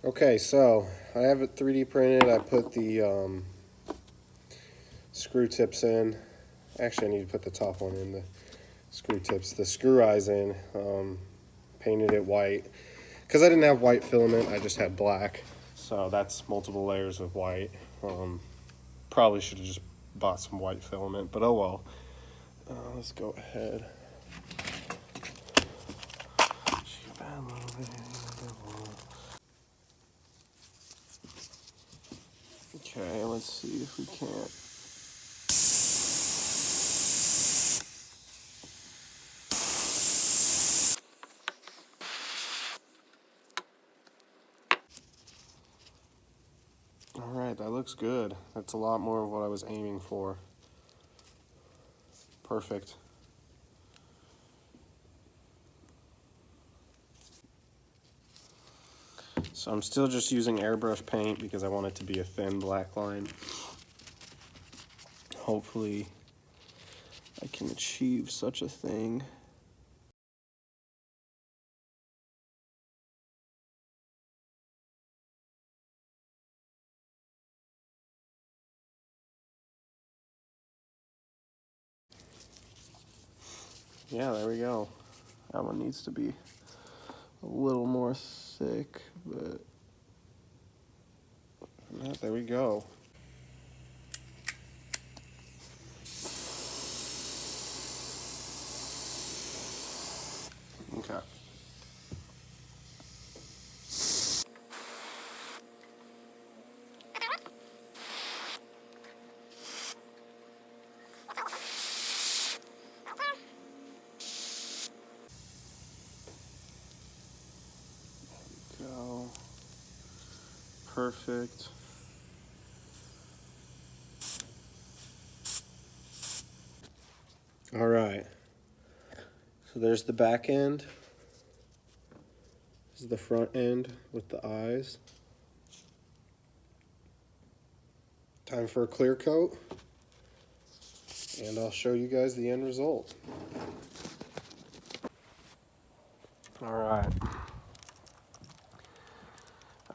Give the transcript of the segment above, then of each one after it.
Okay, so I have it 3D printed. I put the screw tips in. Actually, I need to put the top one in, the screw tips, the screw eyes in. Painted it white. Because I didn't have white filament, I just had black. So that's multiple layers of white. Probably should have just bought some white filament, but oh well. Let's go ahead. Okay, let's see if we can't. All right, that looks good. That's a lot more of what I was aiming for. Perfect. So I'm still just using airbrush paint because I want it to be a thin black line. Hopefully I can achieve such a thing. Yeah, there we go. That one needs to be a little more thick, but yeah, there we go. Okay. Go. Perfect. All right. So there's the back end. This is the front end with the eyes. Time for a clear coat. And I'll show you guys the end result. All right.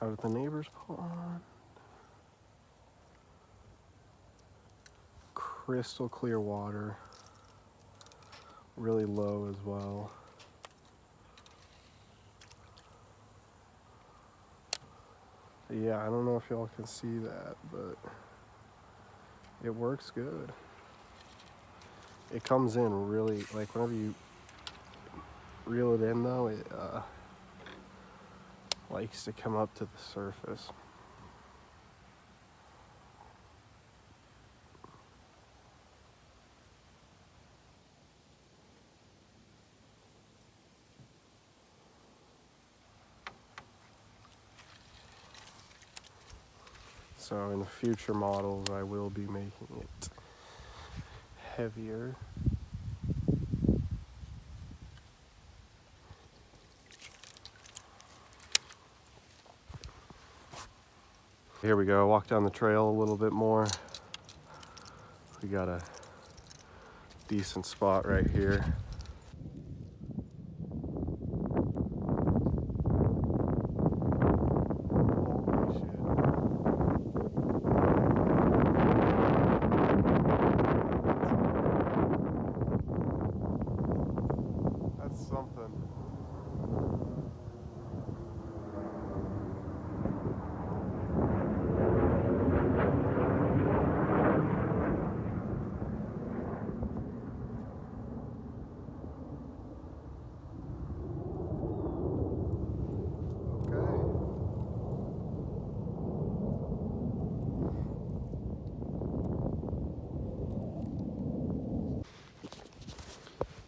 Out of the neighbor's pond. Crystal clear water. Really low as well. Yeah, I don't know if y'all can see that, but it works good. It comes in really, like whenever you reel it in though, it likes to come up to the surface. So in future models, I will be making it heavier. Here we go, walk down the trail a little bit more. We got a decent spot right here. Holy shit. That's something.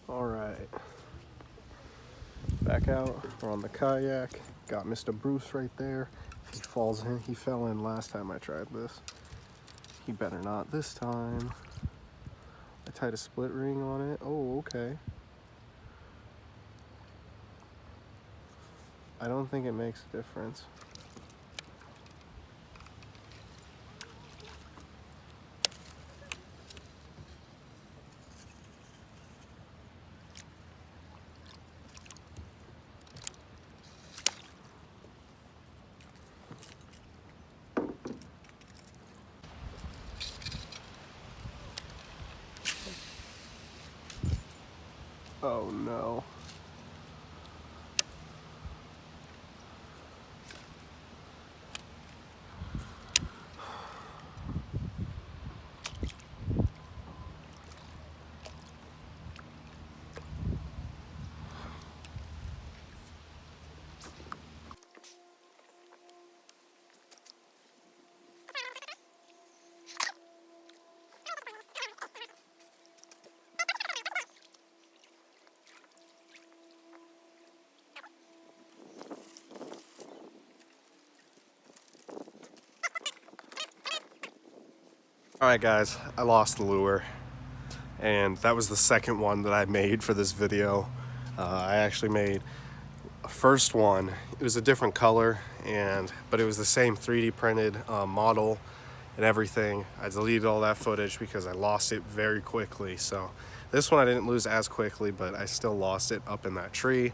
All right, back out. We're on the kayak. Got Mr. Bruce right there. He falls in. He fell in last time I tried this. He better not this time. I tied a split ring on it. Oh, okay. I don't think it makes a difference. Oh no. Alright guys, I lost the lure, and that was the second one that I made for this video. I actually made a first one. It was a different color, but it was the same 3D printed model and everything. I deleted all that footage because I lost it very quickly. So this one I didn't lose as quickly, but I still lost it up in that tree.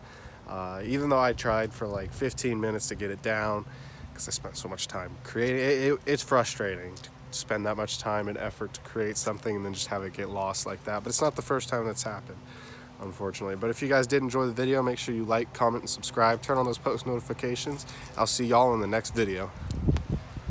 Even though I tried for like 15 minutes to get it down, because I spent so much time creating it. It's frustrating to spend that much time and effort to create something and then just have it get lost like that. But it's not the first time that's happened, unfortunately. But if you guys did enjoy the video, make sure you like, comment, and subscribe. Turn on those post notifications. I'll see y'all in the next video.